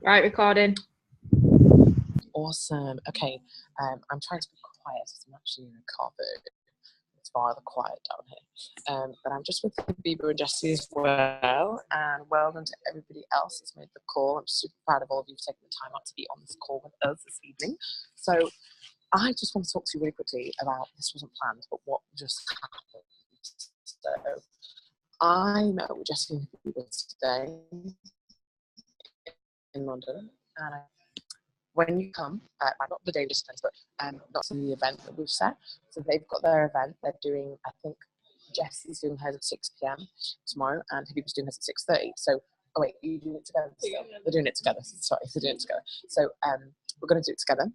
Right, recording. Awesome. Okay, I'm trying to be quiet. I'm actually in a car, but it's rather quiet down here. But I'm just with Bieber and Jessie as well, and well done to everybody else that's made the call. I'm super proud of all of you for taking the time out to be on this call with us this evening. So I just want to talk to you really quickly about, this wasn't planned, but what just happened. So I met with Jessie and Bieber today in London, and when you come, not the day distance, but not to the event that we've set. So they've got their event. They're doing, I think, Jessie's doing hers at 6 p.m. tomorrow, and Habib's doing hers at 6:30. So, oh wait, are you doing it together? They're doing it together. Sorry, they're doing it together. So we're going to do it together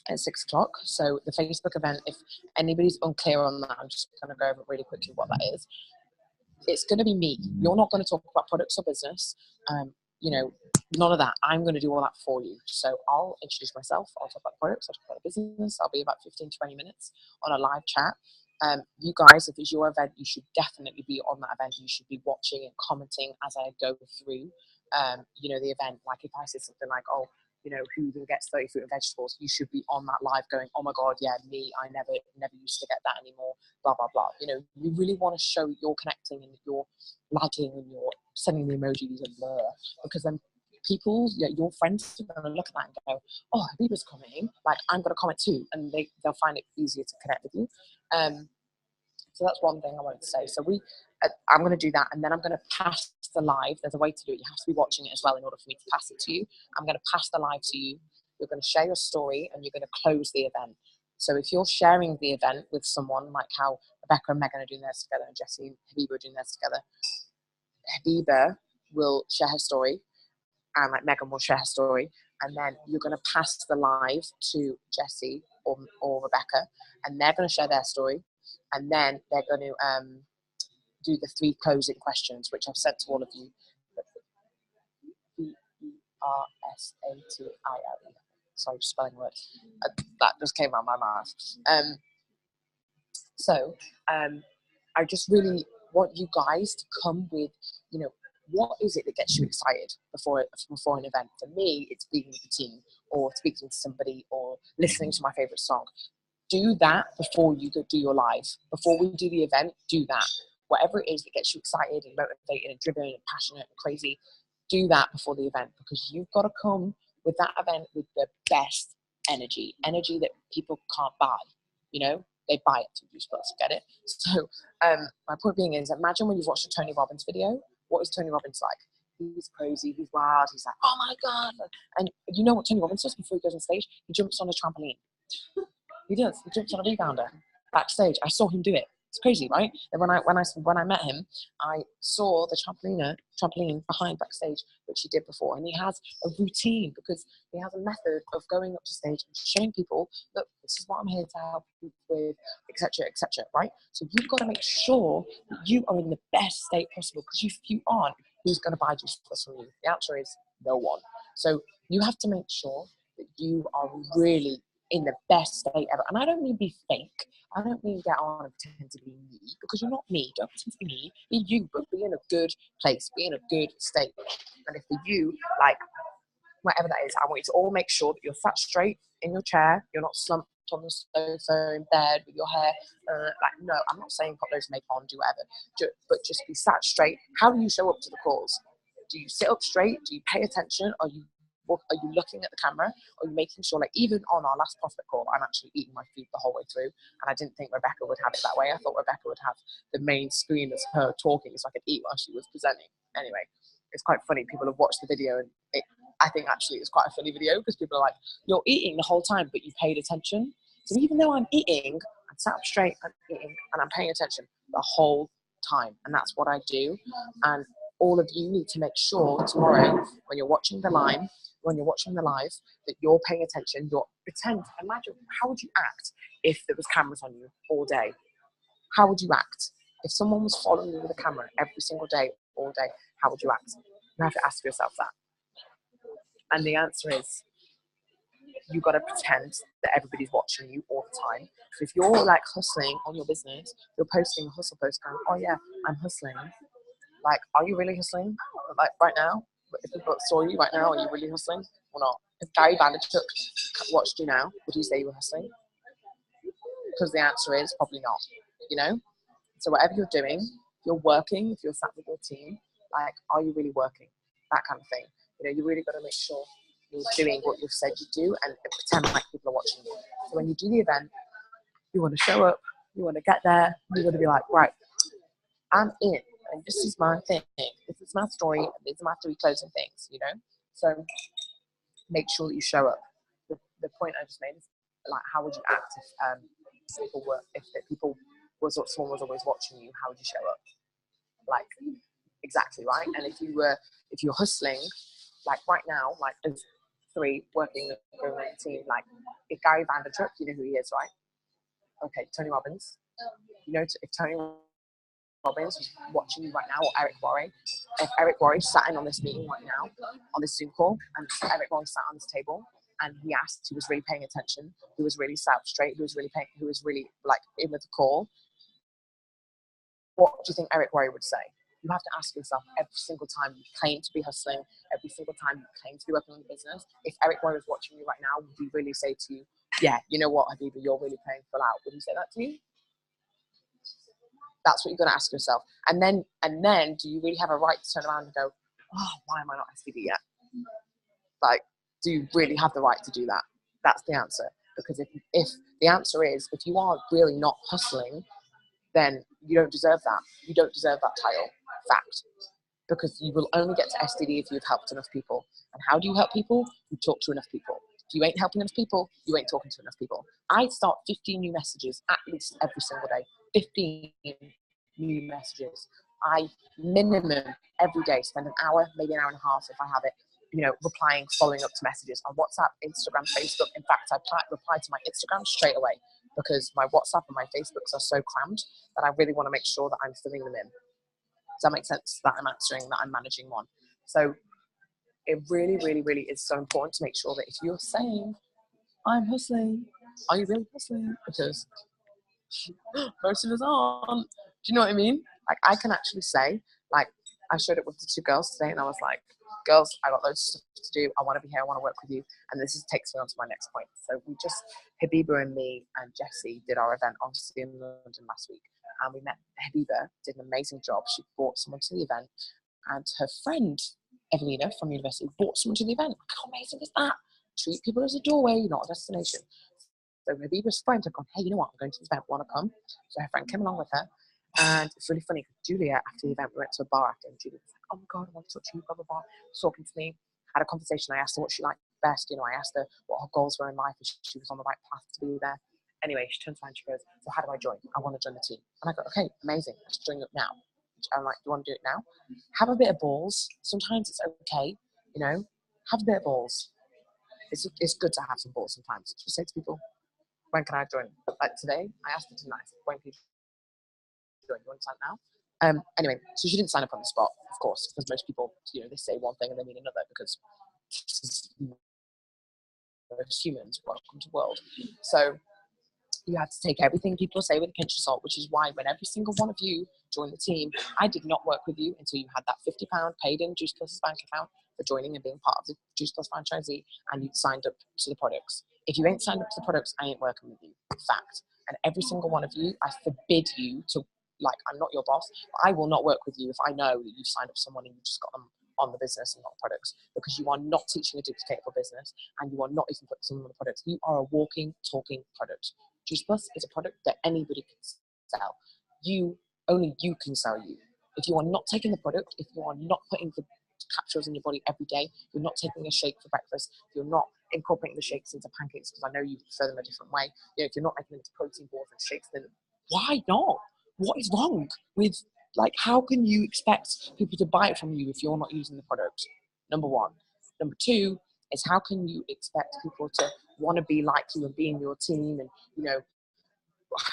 at 6 o'clock. So the Facebook event, if anybody's unclear on that, I'm just going to go over really quickly what that is. It's going to be me. You're not going to talk about products or business. None of that. I'm going to do all that for you. So I'll introduce myself. I'll talk about products. I'll talk about the business. I'll be about 15, 20 minutes on a live chat. You guys, if it's your event, you should definitely be on that event. You should be watching and commenting as I go through, the event. Like if I say something like, who even gets 30 fruit and vegetables, you should be on that live going, oh my God, yeah, me, I never used to get that anymore, blah, blah, blah. You really want to show you're connecting and you're liking and you're sending the emojis and blah, because then people, your friends are going to look at that and go, oh, Habiba's commenting, like I'm going to comment too, and they'll find it easier to connect with you. So that's one thing I wanted to say. So I'm going to do that, and then I'm going to pass the live. There's a way to do it. You have to be watching it as well in order for me to pass it to you. I'm going to pass the live to you. You're going to share your story, and you're going to close the event. So if you're sharing the event with someone, like how Rebecca and Megan are doing theirs together, and Jessie and Habiba are doing theirs together, Habiba will share her story, and like Megan will share her story, and then you're going to pass the live to Jessie or Rebecca, and they're going to share their story, and then they're going to do the 3 closing questions, which I've sent to all of you. VERSATILE. Sorry, spelling word. That just came out of my mouth. I just really want you guys to come with, what is it that gets you excited before an event? For me, it's being with the team, or speaking to somebody, or listening to my favorite song. Do that before you go do your live. Before we do the event, do that. Whatever it is that gets you excited and motivated and driven and passionate and crazy, do that before the event, because you've got to come with that event with the best energy that people can't buy. They buy it to use plus, get it? So my point being is, imagine when you've watched a Tony Robbins video. What is Tony Robbins like? He's crazy, he's wild, he's like, oh my God. And you know what Tony Robbins does before he goes on stage? He jumps on a trampoline. He does. He jumps on a rebounder backstage. I saw him do it. It's crazy, right? And when I met him, I saw the trampoline behind backstage, which he did before, and he has a routine, because he has a method of going up to stage and showing people, look, this is what I'm here to help you with, etc., right? So you've got to make sure that you are in the best state possible, because if you aren't, who's going to buy juice plus from you? The answer is no one. So you have to make sure that you are really in the best state ever. And I don't mean be fake. I don't mean get on and pretend to be me, because you're not me. Don't pretend to be me. Be you, but be in a good place. Be in a good state. And if for you, like, whatever that is, I want you to all make sure that you're sat straight in your chair. You're not slumped on the sofa in bed with your hair. No, I'm not saying put loads of makeup on, do whatever. But just be sat straight. How do you show up to the calls? Do you sit up straight? Do you pay attention? Are you looking at the camera? Are you making sure, like, even on our last prospect call, I'm actually eating my food the whole way through, and I didn't think Rebecca would have it that way. I thought Rebecca would have the main screen as her talking, so I could eat while she was presenting. Anyway, it's quite funny. People have watched the video, and I think actually it's quite a funny video, because people are like, you're eating the whole time, but you paid attention. So even though I'm eating, I'm sat up straight, I'm eating, and I'm paying attention the whole time, and that's what I do. And all of you need to make sure tomorrow, when you're watching the live, that you're paying attention. Imagine, how would you act if there was cameras on you all day? How would you act? If someone was following you with a camera every single day, all day, how would you act? You have to ask yourself that. And the answer is, you got to pretend that everybody's watching you all the time. So if you're like hustling on your business, you're posting a hustle post going, oh yeah, I'm hustling. Like, are you really hustling? Like right now? if people saw you right now, are you really hustling or not? If Gary Vaynerchuk watched you now, would you say you were hustling? Because the answer is probably not, you know? So whatever you're doing, if you're working, if you're sat with your team, like, are you really working? That kind of thing. You know, you really got to make sure you're doing what you've said you do and pretend like people are watching you. So when you do the event, you want to show up, you want to get there, you want to be like, right, I'm in, and this is my thing, this is my story, these are my 3 closing things, you know? So make sure that you show up. The point I just made is, like, how would you act if people was, or someone was always watching you? How would you show up? Like, exactly, right? And if you're hustling, like right now, like as 3 working on the team, like if Gary Vaynerchuk, you know who he is, right? Okay, Tony Robbins. You know, if Tony Robbins is watching you right now, or Eric Worre, if Eric Worre sat in on this meeting right now, on this Zoom call, and Eric Worre sat on this table, and he asked, who was really paying attention, who was really sat up straight, who was really like in with the call, what do you think Eric Worre would say? You have to ask yourself every single time you claim to be hustling, every single time you claim to be working on the business, if Eric Worre is watching you right now, would he really say to you, yeah, you know what, Habiba, you're really playing full out? Would he say that to you? That's what you're going to ask yourself. And then do you really have a right to turn around and go, oh, why am I not SVP yet? Like, do you really have the right to do that? That's the answer. Because if the answer is, if you are really not hustling, then you don't deserve that. You don't deserve that title. Fact. Because you will only get to STD if you've helped enough people. And how do you help people? You talk to enough people. If you ain't helping enough people, you ain't talking to enough people. I start 15 new messages at least every single day. 15 new messages. I minimum every day spend an hour, maybe an hour and a half if I have it, you know, replying, following up to messages on WhatsApp, Instagram, Facebook. In fact, I reply to my Instagram straight away because my WhatsApp and my Facebooks are so crammed that I really want to make sure that I'm filling them in. Does that make sense? That I'm answering, that I'm managing one. So it really, really, really is so important to make sure that if you're saying, I'm hustling, are you really hustling? Because most of us aren't. Do you know what I mean? Like, I can actually say, like, I showed up with the 2 girls today and I was like, girls, I got loads of stuff to do. I want to be here. I want to work with you. And this takes me on to my next point. So Habiba and me and Jessie did our event obviously in London last week. And we met Habiba, did an amazing job. She brought someone to the event, and her friend, Evelina from university, brought someone to the event. How amazing is that? Treat people as a doorway, not a destination. So Habiba's friend had gone, hey, you know what? I'm going to this event. Want to come? So her friend came along with her. And it's really funny because Julia, after the event, we went to a bar after, and Julia was like, oh my God, I want to talk to you, blah, blah, blah. Talking to me, had a conversation. I asked her what she liked best. You know, I asked her what her goals were in life, if she was on the right path to be there. Anyway, she turns around and she goes, so how do I join? I want to join the team. And I go, okay, amazing. Let's join up now. I'm like, do you want to do it now? Have a bit of balls. Sometimes it's okay, you know, have a bit of balls. It's good to have some balls sometimes. Just say to people, when can I join? Like today, I asked her tonight, when can you join? You want to sign now? Anyway, so she didn't sign up on the spot, of course, because most people, you know, they say one thing and they mean another because humans, welcome to the world. So you have to take everything people say with a pinch of salt, which is why when every single one of you joined the team, I did not work with you until you had that £50 paid in Juice Plus's bank account for joining and being part of the Juice Plus franchisee, and you'd signed up to the products. If you ain't signed up to the products, I ain't working with you. Fact. And every single one of you, I forbid you to, like, I'm not your boss, but I will not work with you if I know that you've signed up someone and you just got them on the business and not the products, because you are not teaching a duplicatable business and you are not even putting someone on the products. You are a walking, talking product. Juice Plus is a product that anybody can sell. Only you can sell you. If you are not taking the product, if you are not putting the capsules in your body every day, you're not taking a shake for breakfast, you're not incorporating the shakes into pancakes because I know you prefer them a different way, you know, if you're not making them into protein balls and shakes, then why not? What is wrong with, like, how can you expect people to buy it from you if you're not using the product? Number one. Number two is, how can you expect people to want to be like you and be in your team and, you know,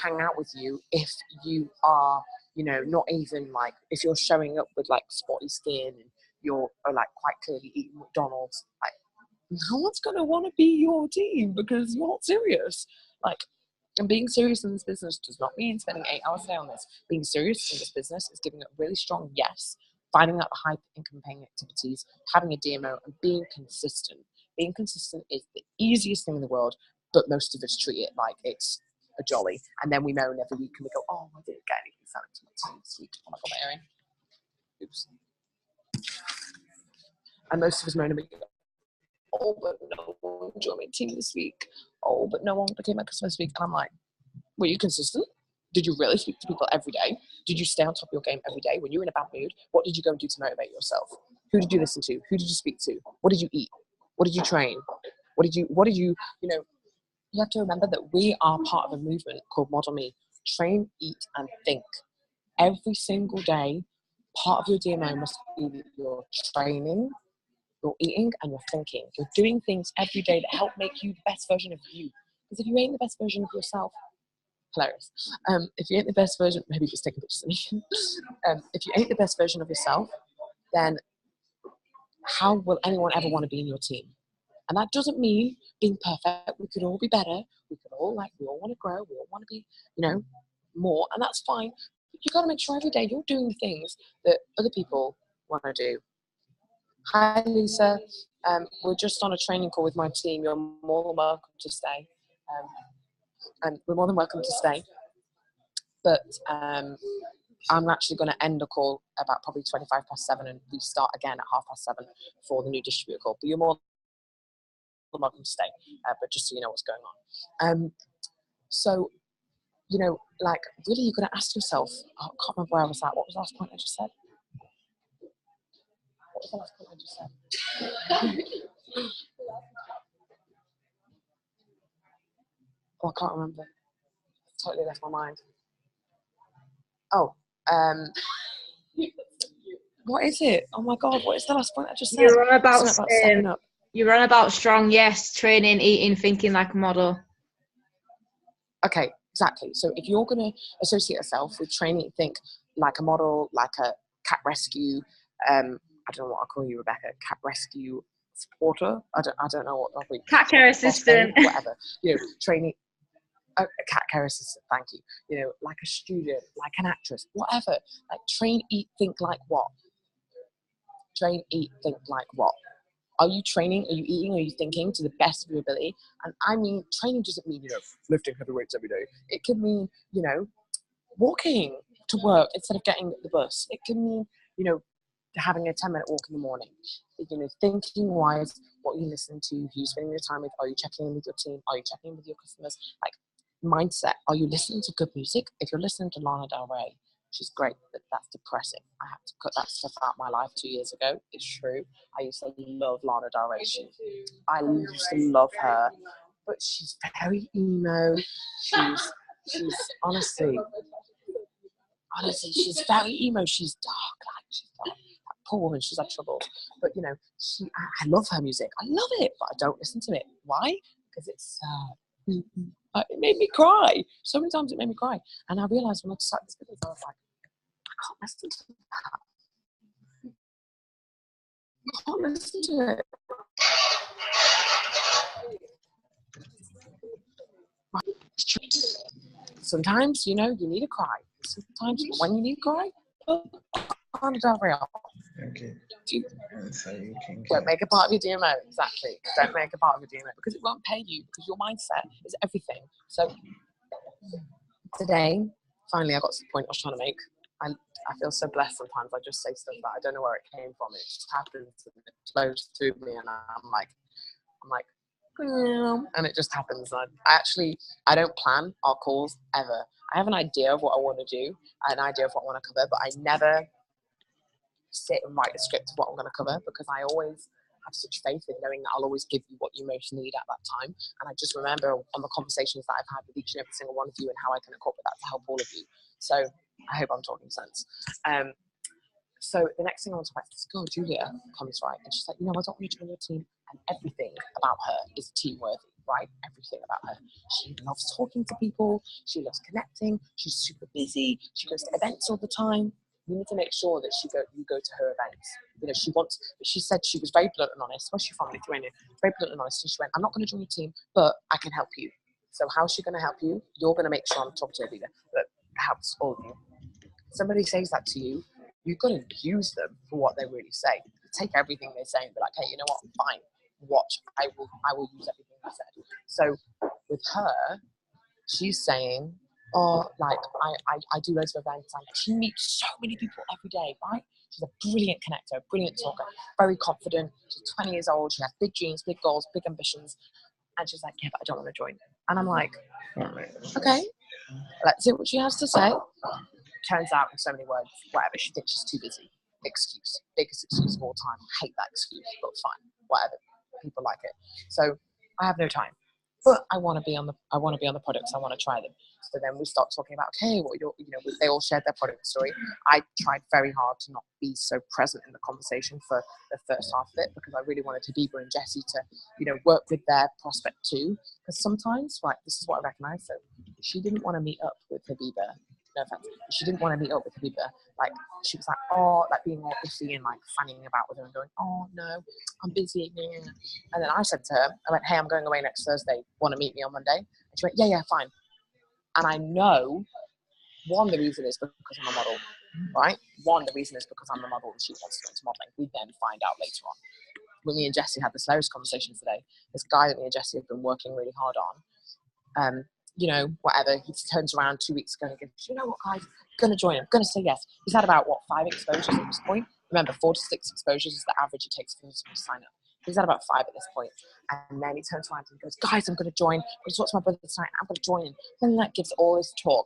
hang out with you if you are, you know, not even, like, if you're showing up with like spotty skin and you're like quite clearly eating McDonald's? Like, no one's gonna want to be your team because you're not serious. Like, and being serious in this business does not mean spending 8 hours a day on this. Being serious in this business is giving a really strong yes finding out the high income paying activities, having a DMO, and being consistent. Being consistent is the easiest thing in the world, but most of us treat it like it's a jolly. And then we moan every week and we go, oh, I didn't get anything sent to my team this week. Oh, I got my earring. Oops. And most of us moan about, oh, but no one joined my team this week. Oh, but no one became my customer this week. And I'm like, were you consistent? Did you really speak to people every day? Did you stay on top of your game every day? When you were in a bad mood, what did you go and do to motivate yourself? Who did you listen to? Who did you speak to? What did you eat? What did you train? What did you have to remember that we are part of a movement called Model Me. Train, eat, and think. Every single day, part of your DMO must be that you're training, you're eating, and you're thinking. You're doing things every day that help make you the best version of you. Because if you ain't the best version of yourself, hilarious. If you ain't the best version, maybe just take a picture of me. If you ain't the best version of yourself, then how will anyone ever want to be in your team? And that doesn't mean being perfect. We could all be better. We all want to grow. We all want to be, more, and that's fine. But you got to make sure every day you're doing the things that other people want to do. Hi, Lisa. We're just on a training call with my team. You're more than welcome to stay. And we're more than welcome to stay. But I'm actually going to end the call about probably 7:25, and we start again at 7:30 for the new distributor call. But you're more than welcome to stay, but just so you know what's going on. So, really you're going to ask yourself, I can't remember where I was at. What was the last point I just said? What was the last point I just said? Oh, I can't remember. Totally left my mind. Oh, what is it? Oh my God, what is the last point I just said? You're on about stepping up. You're on about strong, yes, training, eating, thinking like a model. Okay, exactly. So if you're going to associate yourself with training, think like a model, like a cat rescue, I don't know what I'll call you, Rebecca, cat rescue supporter. I don't know what I'll call you. Cat care assistant. Whatever. Training. A cat care assistant, thank you. Like a student, like an actress, whatever. Like train, eat, think like what? Train, eat, think like what? Are you training? Are you eating? Are you thinking to the best of your ability? And I mean, training doesn't mean, lifting heavy weights every day. It can mean, walking to work instead of getting the bus. It can mean, having a 10-minute walk in the morning. Thinking wise, what you listen to, who you're spending your time with, are you checking in with your team? Are you checking in with your customers? Like, mindset, are you listening to good music? If you're listening to Lana Del Rey, she's great, but that's depressing. I had to cut that stuff out of my life 2 years ago. It's true. I used to love Lana Del Rey. I used to love her, but she's very emo. She's honestly, she's very emo. She's dark. She's dark. That poor woman, she's had trouble. But I love her music. I love it, but I don't listen to it. Why? Because it's sad. It made me cry. So many times it made me cry. And I realised when I started this video, I was like, I can't listen to that. I can't listen to it. Sometimes, you need to cry. Sometimes when you need to cry, Lana Del Rey. Okay. Don't make it part of your DMO. Exactly. Don't make it part of your DMO because it won't pay you, because your mindset is everything. So today, finally, I got to the point I was trying to make. I feel so blessed sometimes. I just say stuff that I don't know where it came from. It just happens and it flows through me, and I'm like, and it just happens. I don't plan our calls ever. I have an idea of what I want to do, an idea of what I want to cover, but I never sit and write a script of what I'm going to cover, because I always have such faith in knowing that I'll always give you what you most need at that time. And I just remember on the conversations that I've had with each and every single one of you and how I can incorporate that to help all of you. So I hope I'm talking sense. So the next thing I want to talk about is this girl, Julia, comes right, and she's like, I don't want you to join your team, and everything about her is team worthy, right? Everything about her. She loves talking to people. She loves connecting. She's super busy. She goes to events all the time. You need to make sure that you go to her events. She said she was very blunt and honest. Where's she from? Lithuania. Very blunt and honest. And she went, I'm not going to join your team, but I can help you. So how's she going to help you? You're going to make sure I'm talking to a leader that helps all of you. Somebody says that to you, you've got to use them for what they really say. Take everything they say and be like, hey, you know what? Fine. Watch. I will use everything they said. So with her, she's saying, oh, like I do loads of events and she meets so many people every day, right? She's a brilliant connector, brilliant talker, very confident. She's 20 years old. She has big dreams, big goals, big ambitions. And she's like, yeah, but I don't want to join. And I'm like, okay, let's see what she has to say. Turns out, in so many words, whatever, she thinks she's too busy. Excuse. Biggest excuse of all time. Hate that excuse, but fine. Whatever. People like it. So I have no time. But I want to be on the products. I want to try them. So then we start talking about, okay, what they all shared their product story. I tried very hard to not be so present in the conversation for the first half of it because I really wanted Habiba and Jessie to, work with their prospect too. Because sometimes, like, this is what I recognize. So she didn't want to meet up with Habiba. No offense. She didn't want to meet up with Habiba. Like, she was like, oh, like being all iffy and like fanning about with her and going, oh no, I'm busy. And then I said to her, I went, hey, I'm going away next Thursday. Want to meet me on Monday? And she went, yeah, fine. And I know, one, the reason is because I'm a model, right? One, the reason is because I'm the model and she wants to go into modeling. We then find out later on. When me and Jessie had this hilarious conversation today, this guy that me and Jessie have been working really hard on, whatever, he turns around 2 weeks ago and goes, you know what, guys, I'm going to join him. I'm going to say yes. He's had about, 5 exposures at this point? Remember, 4 to 6 exposures is the average it takes for him to sign up. He's at about 5 at this point. And then he turns around and goes, guys, I'm going to join. I'm going to talk to my brother tonight. I'm going to join him. Then that gives all his talk.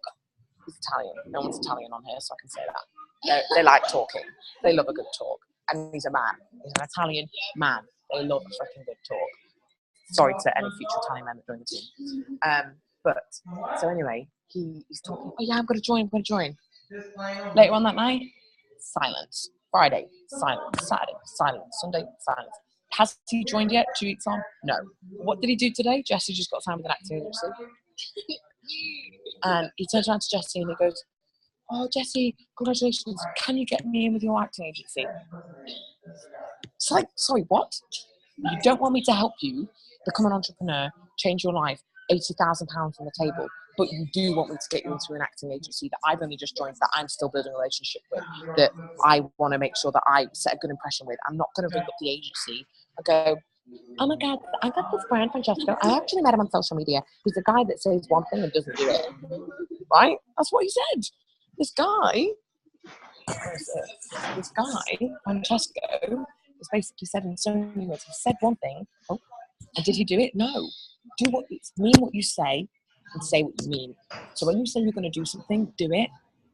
He's Italian. No one's Italian on here, so I can say that. They like talking. They love a good talk. And he's a man. He's an Italian man. They love a freaking good talk. Sorry to any future Italian men that join the team. So anyway, he's talking, oh yeah, I'm going to join. Later on that night, silence. Friday, silence. Saturday, silence. Sunday, silence. Has he joined yet? 2 weeks on? No. What did he do today? Jessie just got signed with an acting agency. And he turns around to Jessie and he goes, oh, Jessie, congratulations. Can you get me in with your acting agency? It's like, sorry, what? You don't want me to help you become an entrepreneur, change your life, £80,000 on the table, but you do want me to get you into an acting agency that I've only just joined, that I'm still building a relationship with, that I want to make sure that I set a good impression with. I'm not going to ring up the agency and go, oh my God, I got this brand, Francesco. I actually met him on social media. He's a guy that says one thing and doesn't do it. Right? That's what he said. This guy, Francesco, has basically said in so many words, he said one thing, and did he do it? No. Mean what you say and say what you mean. So when you say you're going to do something, do it.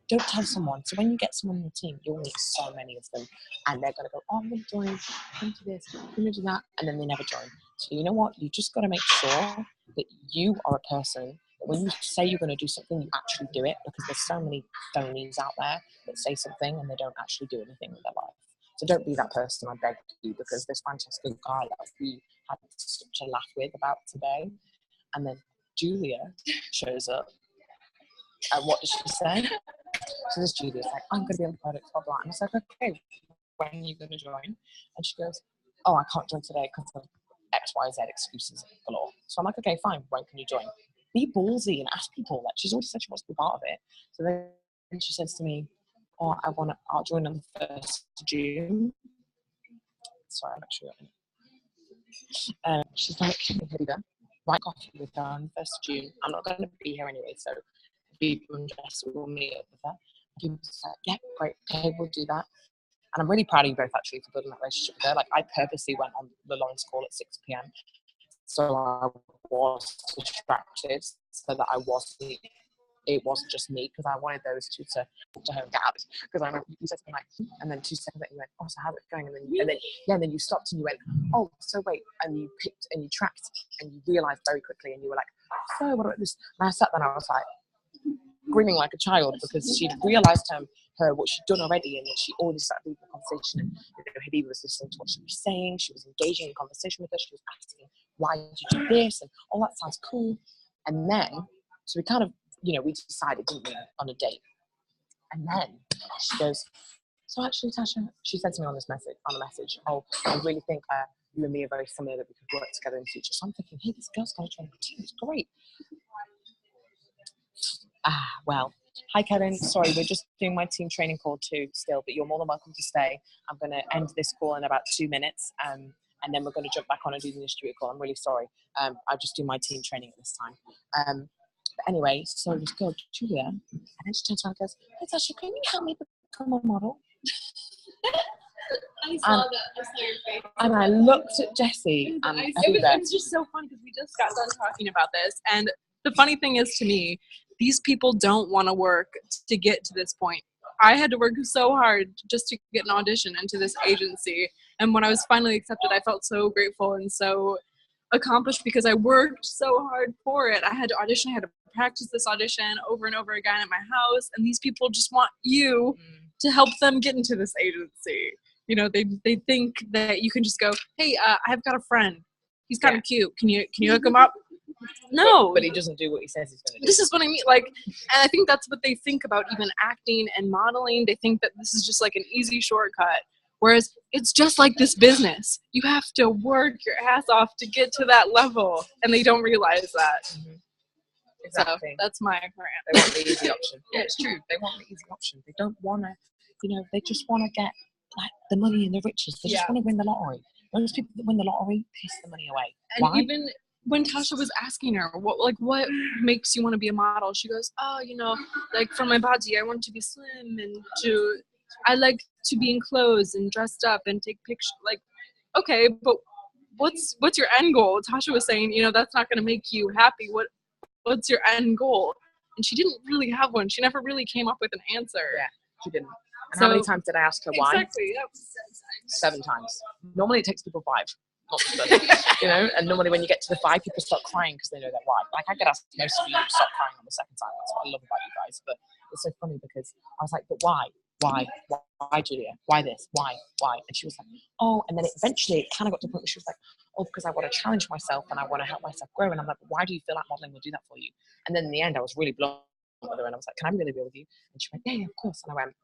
Don't tell someone. So when you get someone in the team, you'll meet so many of them and they're going to go, oh, I'm going to join, I'm going to do this, I'm going to do that, and then they never join. So you know what? You just got to make sure that you are a person that when you say you're going to do something, you actually do it, because there's so many phonies out there that say something and they don't actually do anything with their life. So don't be that person, I beg you, because this Francesco guy that we had such a laugh with about today, and then Julia shows up, and what does she say? So this Julia's like, I'm going to be on the product, blah, blah. And I was like, okay, when are you going to join? And she goes, oh, I can't join today because of X, Y, Z excuses galore. So I'm like, okay, fine, when can you join? Be ballsy and ask people. Like, she's always said she wants to be part of it. So then she says to me, oh, I'll join on the 1st of June. Sorry, I'm not sure. She's like, Habiba, write coffee with her on the 1st of June. I'm not going to be here anyway, so people and Jess will meet up with her. People say, yeah, great, okay, we'll do that. And I'm really proud of you both, actually, for building that relationship with her. Like, I purposely went on the Lawrence call at 6 p.m. so I was distracted, so that it wasn't just me, because I wanted those two to her and get out. Because I remember you said something like, and then 2 seconds later you went, oh, so how's it going? And then you stopped and you went, oh, so wait, and you picked and you tracked and you realised very quickly, and you were like, so what about this? And I sat there and I was like, grinning like a child, because she'd realised her what she'd done already, and then she already started leading the conversation, and Habiba was listening to what she was saying, she was engaging in conversation with her, she was asking, why did you do this, and oh, that sounds cool. And then, so we kind of, we decided, didn't we, on a date. And then she goes, so actually, Tasha, she said to me on the message, oh, I really think you and me are very similar, that we could work together in the future. So I'm thinking, hey, this girl's going to join the team, it's great. Well, hi Kevin. Sorry, we're just doing my team training call too still, but you're more than welcome to stay. I'm going to end this call in about 2 minutes, and then we're going to jump back on and do the distributor call. I'm really sorry. I'll just do my team training at this time. But anyway, so this girl, Julia, and then she turns around and goes, "Hey Tasha, can you help me become a model?" I saw that. I saw your face. And I looked at Jessie, and it was just so funny because we just got done talking about this. And the funny thing is, to me, these people don't want to work to get to this point. I had to work so hard just to get an audition into this agency. And when I was finally accepted, I felt so grateful and so accomplished because I worked so hard for it. I had to audition. I had to practice this audition over and over again at my house. And these people just want you to help them get into this agency. You know, they think that you can just go, "Hey, I've got a friend. He's kind of cute. Can you hook him up?" No, but he doesn't do what he says he's going to do. This is what I mean. Like, and I think that's what they think about even acting and modeling. They think that this is just like an easy shortcut. Whereas it's just like this business. You have to work your ass off to get to that level, and they don't realize that. Mm-hmm. Exactly. So that's my rant. They want the easy option. Yeah, it's true. They want the easy option. They don't want to, they just want to get like the money and the riches. They just want to win the lottery. Those people that win the lottery piss the money away. And why? Even when Tasha was asking her, what makes you want to be a model? She goes, "Oh, like for my body, I want to be slim and I like to be in clothes and dressed up and take pictures." Like, okay, but what's your end goal? Tasha was saying, that's not going to make you happy. What's your end goal? And she didn't really have one. She never really came up with an answer. Yeah, she didn't. And how many times did I ask her why? Exactly, yep. 7 times. Normally it takes people 5. Not 7, and normally when you get to the 5, people start crying because they know their why. Like, I could ask most of you to stop crying on the second time. That's what I love about you guys. But it's so funny because I was like, "But why? Why, Julia? Why this? Why? And she was like, "Oh," and then eventually it kind of got to the point where she was like, "Oh, because I want to challenge myself and I want to help myself grow." And I'm like, "Why do you feel like modeling will do that for you?" And then in the end, I was really blown with her and I was like, "Can I really be with you?" And she went, yeah, of course. And I went,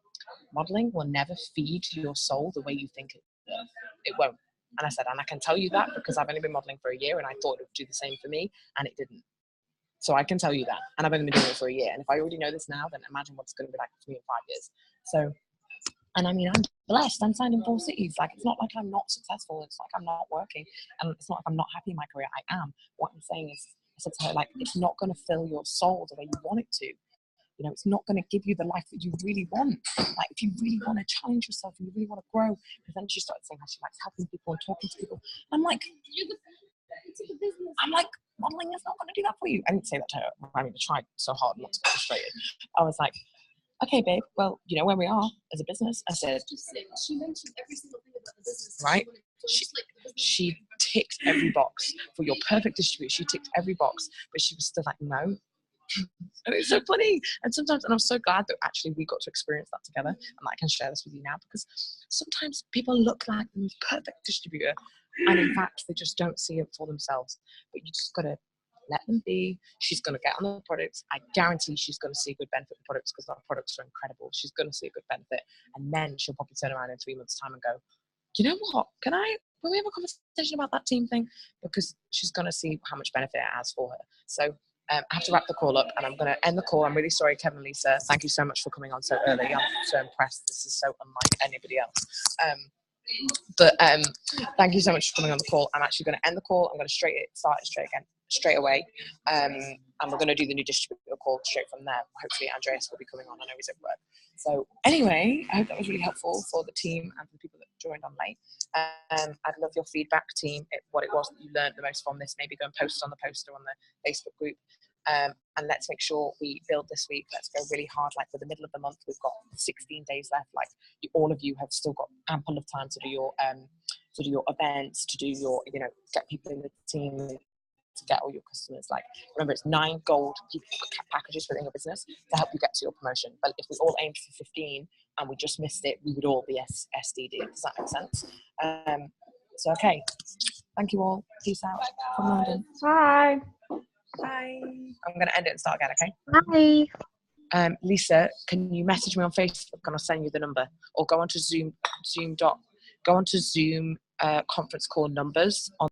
"Modeling will never feed your soul the way you think it will. It won't." And I said, "And I can tell you that because I've only been modeling for a year and I thought it would do the same for me and it didn't. So I can tell you that. And I've only been doing it for a year. And if I already know this now, then imagine what it's going to be like for me in 5 years." So, and I mean, I'm blessed. I'm signed in 4 cities. Like, it's not like I'm not successful. It's like I'm not working. And it's not like I'm not happy in my career. I am. What I'm saying is, I said to her, like, it's not going to fill your soul the way you want it to. It's not going to give you the life that you really want. Like, if you really want to challenge yourself and you really want to grow. Because then she started saying how she likes helping people and talking to people. I'm like, modeling is not going to do that for you. I didn't say that to her. I mean, I tried so hard not to get frustrated. I was like, "Okay, babe, well, you know where we are as a business." I said, She mentioned every single thing about the business. Right? She ticked every box. For your perfect distributor, she ticked every box. But she was still like, "No." And it's so funny. And sometimes, and I'm so glad that actually we got to experience that together and I can share this with you now, because sometimes people look like the most perfect distributor and in fact they just don't see it for themselves. But you just got to let them be. She's going to get on the products. I guarantee she's going to see a good benefit in products because our products are incredible. She's going to see a good benefit, and then she'll probably turn around in 3 months' time and go, "You know what? Can we have a conversation about that team thing?" Because she's going to see how much benefit it has for her. So I have to wrap the call up and I'm going to end the call. I'm really sorry, Kevin and Lisa. Thank you so much for coming on so early. I'm so impressed. This is so unlike anybody else. But thank you so much for coming on the call. I'm actually going to end the call. I'm going to start it straight away. And we're going to do the new distributor call straight from there. Hopefully Andreas will be coming on. I know he's at work. So anyway, I hope that was really helpful for the team and for the people that joined on late. I'd love your feedback, team, what it was that you learned the most from this. Maybe go and post on the poster on the Facebook group. And let's make sure we build this week. Let's go really hard. Like, for the middle of the month, we've got 16 days left. Like, all of you have still got ample of time to do your events, to do your, get people in the team, to get all your customers. Like, remember, it's 9 gold packages within your business to help you get to your promotion. But if we all aimed for 15 and we just missed it, we would all be SDD. Does that make sense? So, okay. Thank you all. Peace out from London. Bye. Bye. I'm going to end it and start again, okay? Bye. Lisa, can you message me on Facebook and I'll send you the number? Or go onto Zoom conference call numbers on